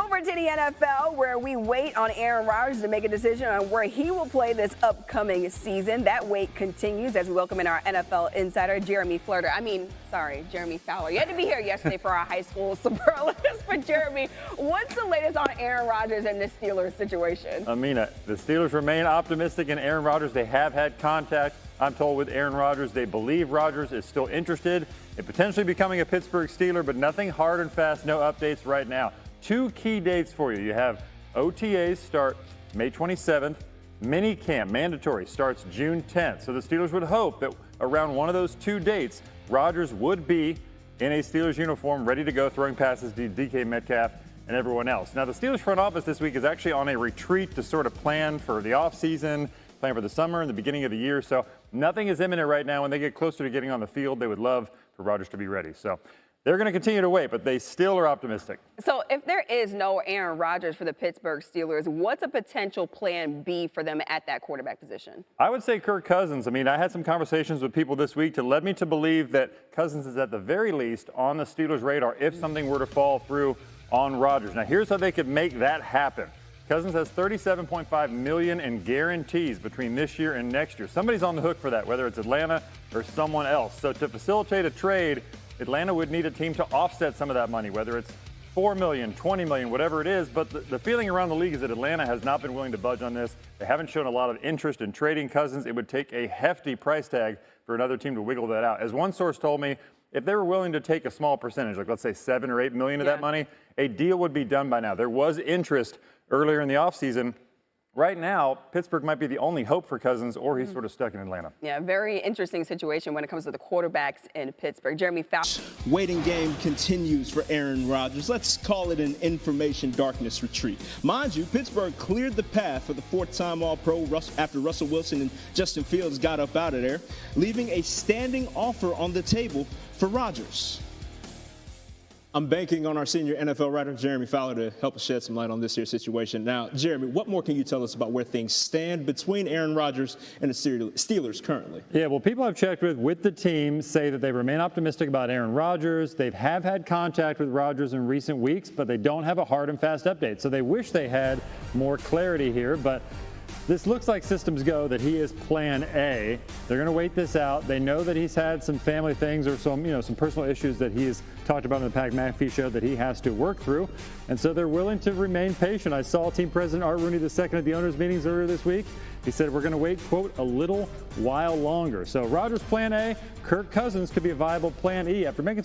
Over to the NFL, where we wait on Aaron Rodgers to make a decision on where he will play this upcoming season. That wait continues as we welcome in our NFL insider, Jeremy Fowler. You had to be here yesterday for our high school superlatives. But Jeremy, what's the latest on Aaron Rodgers and the Steelers situation? Amina, the Steelers remain optimistic in Aaron Rodgers. They have had contact, I'm told, with Aaron Rodgers. They believe Rodgers is still interested in potentially becoming a Pittsburgh Steeler, but nothing hard and fast, no updates right now. Two key dates for you. You have OTAs start May 27th. Mini camp, mandatory, starts June 10th. So the Steelers would hope that around one of those two dates, Rodgers would be in a Steelers uniform, ready to go, throwing passes to DK Metcalf and everyone else. Now, the Steelers front office this week is actually on a retreat to sort of plan for the offseason, plan for the summer and the beginning of the year. So nothing is imminent right now. When they get closer to getting on the field, they would love for Rodgers to be ready. So they're going to continue to wait, but they still are optimistic. So if there is no Aaron Rodgers for the Pittsburgh Steelers, what's a potential plan B for them at that quarterback position? I would say Kirk Cousins. I mean, I had some conversations with people this week to lead me to believe that Cousins is at the very least on the Steelers' radar if something were to fall through on Rodgers. Now, here's how they could make that happen. Cousins has $37.5 million in guarantees between this year and next year. Somebody's on the hook for that, whether it's Atlanta or someone else. So to facilitate a trade, Atlanta would need a team to offset some of that money, whether it's $4 million, $20 million, whatever it is. But the feeling around the league is that Atlanta has not been willing to budge on this. They haven't shown a lot of interest in trading Cousins. It would take a hefty price tag for another team to wiggle that out. As one source told me, if they were willing to take a small percentage, like let's say $7 or $8 million of that money, a deal would be done by now. There was interest earlier in the offseason. Right now, Pittsburgh might be the only hope for Cousins, or he's sort of stuck in Atlanta. Yeah, very interesting situation when it comes to the quarterbacks in Pittsburgh. Jeremy Fowler. Waiting game continues for Aaron Rodgers. Let's call it an information darkness retreat. Mind you, Pittsburgh cleared the path for the fourth-time All-Pro after Russell Wilson and Justin Fields got up out of there, leaving a standing offer on the table for Rodgers. I'm banking on our senior NFL writer, Jeremy Fowler, to help us shed some light on this here situation. Now, Jeremy, what more can you tell us about where things stand between Aaron Rodgers and the Steelers currently? Yeah, well, people I've checked with the team say that they remain optimistic about Aaron Rodgers. They have had contact with Rodgers in recent weeks, but they don't have a hard and fast update. So they wish they had more clarity here, but this looks like systems go that he is plan A. They're going to wait this out. They know that he's had some family things or some personal issues that he has talked about in the Pat McAfee show that he has to work through. And so they're willing to remain patient. I saw team president Art Rooney II at the owners' meetings earlier this week. He said, we're going to wait, quote, a little while longer. So Rodgers plan A, Kirk Cousins could be a viable plan B. After making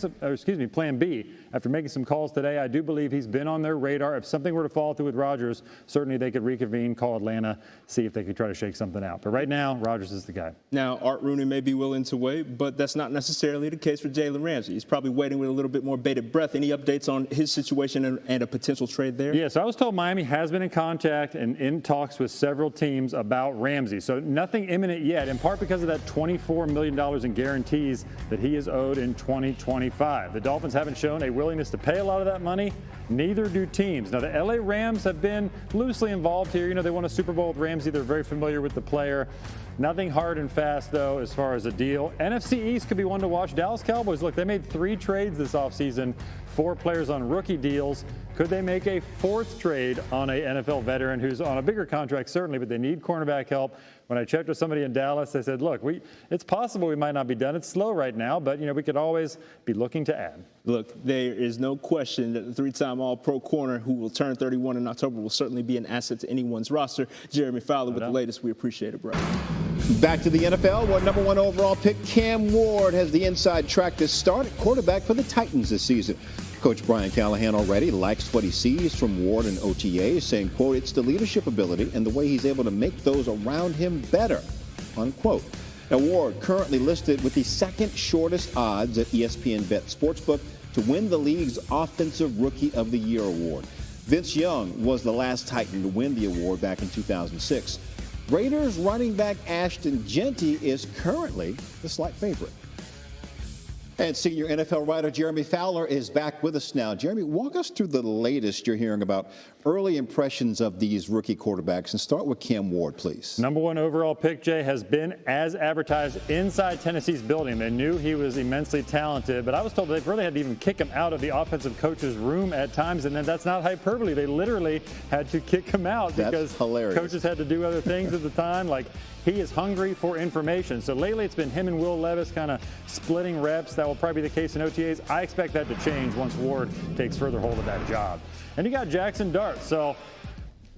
some calls today, I do believe he's been on their radar. If something were to fall through with Rodgers, certainly they could reconvene, call Atlanta, see if they could try to shake something out. But right now, Rodgers is the guy. Now, Art Rooney may be willing to wait, but that's not necessarily the case for Jalen Ramsey. He's probably waiting with a little bit more bated breath. Any updates on his situation and a potential trade there? Yeah, so I was told Miami has been in contact and in talks with several teams about Ramsey. So nothing imminent yet, in part because of that $24 million in guarantees that he is owed in 2025. The Dolphins haven't shown a willingness to pay a lot of that money. Neither do teams. Now, the LA Rams have been loosely involved here. You know, they won a Super Bowl with Ramsey. They're very familiar with the player. Nothing hard and fast, though, as far as a deal. NFC East could be one to watch. Dallas Cowboys, look, they made 3 trades this offseason, 4 players on rookie deals. Could they make a 4th trade on an NFL veteran who's on a bigger contract, certainly, but they need cornerback help? When I checked with somebody in Dallas, they said, look, it's possible we might not be done. It's slow right now, but, we could always be looking to add. Look, there is no question that the 3-time All-Pro corner who will turn 31 in October will certainly be an asset to anyone's roster. Jeremy Fowler with the latest. We appreciate it, bro. Back to the NFL, where number 1 overall pick Cam Ward has the inside track to start at quarterback for the Titans this season. Coach Brian Callahan already likes what he sees from Ward and OTAs, saying, quote, it's the leadership ability and the way he's able to make those around him better, unquote. Now, Ward currently listed with the 2nd shortest odds at ESPN Bet Sportsbook to win the league's Offensive Rookie of the Year award. Vince Young was the last Titan to win the award back in 2006. Raiders running back Ashton Jeanty is currently the slight favorite. And senior NFL writer Jeremy Fowler is back with us now. Jeremy, walk us through the latest you're hearing about early impressions of these rookie quarterbacks, and start with Cam Ward, please. Number 1 overall pick, Jay, has been as advertised inside Tennessee's building. They knew he was immensely talented, but I was told they really had to even kick him out of the offensive coach's room at times, and then that's not hyperbole. They literally had to kick him out because coaches had to do other things at the time. Like, he is hungry for information. So lately it's been him and Will Levis kind of splitting reps. That will probably be the case in OTAs. I expect that to change once Ward takes further hold of that job. And you got Jackson Dart. So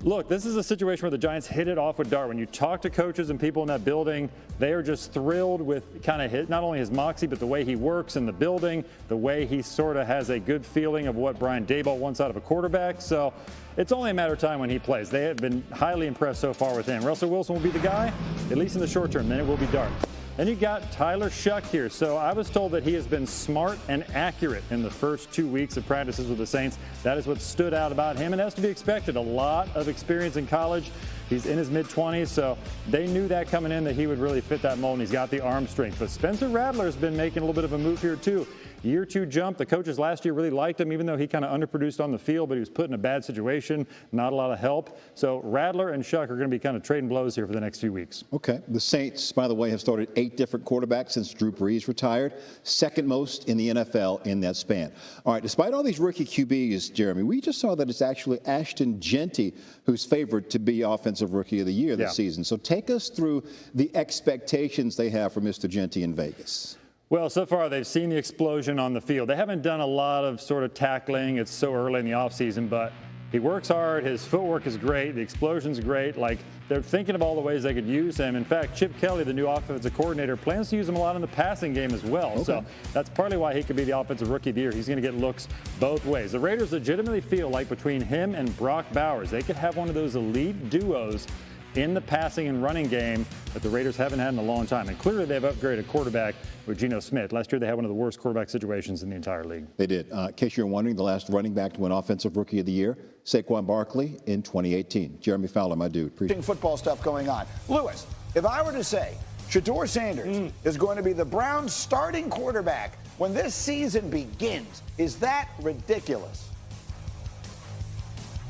look, this is a situation where the Giants hit it off with Dart. When you talk to coaches and people in that building, they are just thrilled with kind of not only his moxie, but the way he works in the building, the way he sort of has a good feeling of what Brian Daboll wants out of a quarterback. So it's only a matter of time when he plays. They have been highly impressed so far with him. Russell Wilson will be the guy, at least in the short term. Then it will be Dart. Then you got Tyler Shuck here. So I was told that he has been smart and accurate in the first 2 weeks of practices with the Saints. That is what stood out about him, and that's to be expected. A lot of experience in college. He's in his mid-20s, so they knew that coming in that he would really fit that mold, and he's got the arm strength. But Spencer Rattler has been making a little bit of a move here, too. Year 2 jump. The coaches last year really liked him, even though he kind of underproduced on the field, but he was put in a bad situation, not a lot of help. So Rattler and Shuck are going to be kind of trading blows here for the next few weeks. Okay. The Saints, by the way, have started 8 different quarterbacks since Drew Brees retired, second most in the NFL in that span. All right, despite all these rookie QBs, Jeremy, we just saw that it's actually Ashton Jeanty who's favored to be Offensive Rookie of the Year this season. So take us through the expectations they have for Mr. Jeanty in Vegas. Well, so far they've seen the explosion on the field. They haven't done a lot of sort of tackling. It's so early in the offseason, but he works hard. His footwork is great. The explosion's great. Like, they're thinking of all the ways they could use him. In fact, Chip Kelly, the new offensive coordinator, plans to use him a lot in the passing game as well. Okay. So that's partly why he could be the Offensive Rookie of the Year. He's going to get looks both ways. The Raiders legitimately feel like between him and Brock Bowers, they could have one of those elite duos in the passing and running game that the Raiders haven't had in a long time. And clearly they've upgraded quarterback with Geno Smith. Last year they had one of the worst quarterback situations in the entire league. They did. In case you're wondering, the last running back to win Offensive Rookie of the Year, Saquon Barkley in 2018. Jeremy Fowler, my dude. Appreciate football stuff going on. Lewis, if I were to say Shedeur Sanders is going to be the Browns' starting quarterback when this season begins, is that ridiculous?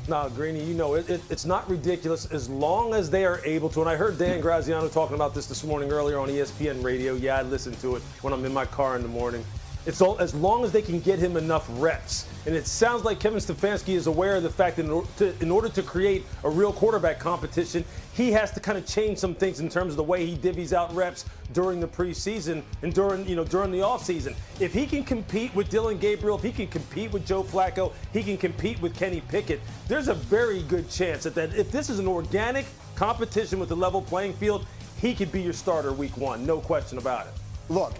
No, Greeny, you know, it's not ridiculous as long as they are able to. And I heard Dan Graziano talking about this morning earlier on ESPN Radio. Yeah, I listen to it when I'm in my car in the morning. It's all as long as they can get him enough reps. And it sounds like Kevin Stefanski is aware of the fact that in order to create a real quarterback competition, he has to kind of change some things in terms of the way he divvies out reps during the preseason and during the offseason. If he can compete with Dylan Gabriel, if he can compete with Joe Flacco, he can compete with Kenny Pickett, there's a very good chance that if this is an organic competition with a level playing field, he could be your starter week 1, no question about it. Look,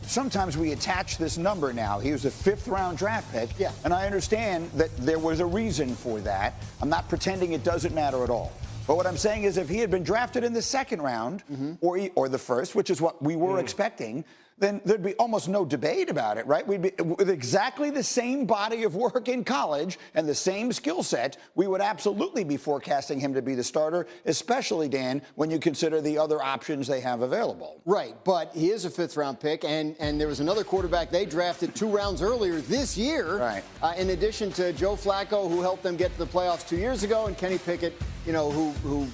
sometimes we attach this number now. He was a 5th-round draft pick, and I understand that there was a reason for that. I'm not pretending it doesn't matter at all. But what I'm saying is if he had been drafted in the 2nd round or the 1st, which is what we were expecting, then there'd be almost no debate about it, right? We'd be with exactly the same body of work in college and the same skill set. We would absolutely be forecasting him to be the starter, especially, Dan, when you consider the other options they have available. Right, but he is a 5th-round pick, and there was another quarterback they drafted 2 rounds earlier this year, right? In addition to Joe Flacco, who helped them get to the playoffs 2 years ago, and Kenny Pickett, who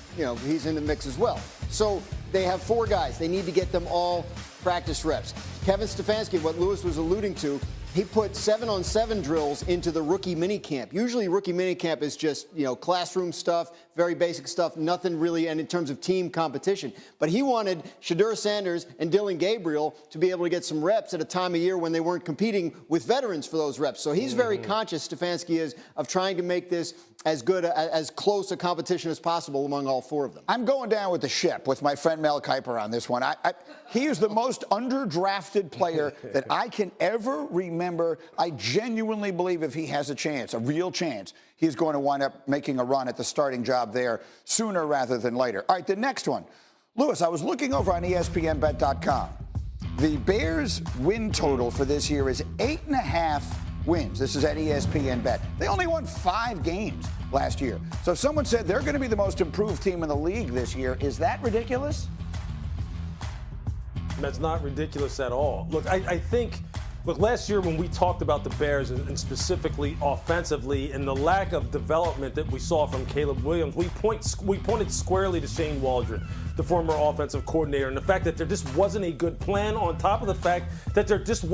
he's in the mix as well. So they have 4 guys. They need to get them all practice reps. Kevin Stefanski, what Lewis was alluding to, he put 7-on-7 drills into the rookie minicamp. Usually rookie minicamp is just, classroom stuff, very basic stuff, nothing really, and in terms of team competition. But he wanted Shedeur Sanders and Dylan Gabriel to be able to get some reps at a time of year when they weren't competing with veterans for those reps. So he's very conscious, Stefanski is, of trying to make this as good, as close a competition as possible among all 4 of them. I'm going down with the ship with my friend Mel Kiper on this one. He is the most underdrafted player that I can ever remember. I genuinely believe if he has a chance, a real chance, he's going to wind up making a run at the starting job there sooner rather than later. All right, the next one. Lewis, I was looking over on ESPNBet.com. The Bears' win total for this year is 8.5 wins. This is at ESPN Bet. They only won 5 games last year. So if someone said they're going to be the most improved team in the league this year, is that ridiculous? That's not ridiculous at all. Look, I think Look, last year when we talked about the Bears and specifically offensively and the lack of development that we saw from Caleb Williams, we pointed squarely to Shane Waldron, the former offensive coordinator, and the fact that there just wasn't a good plan on top of the fact that there just wasn't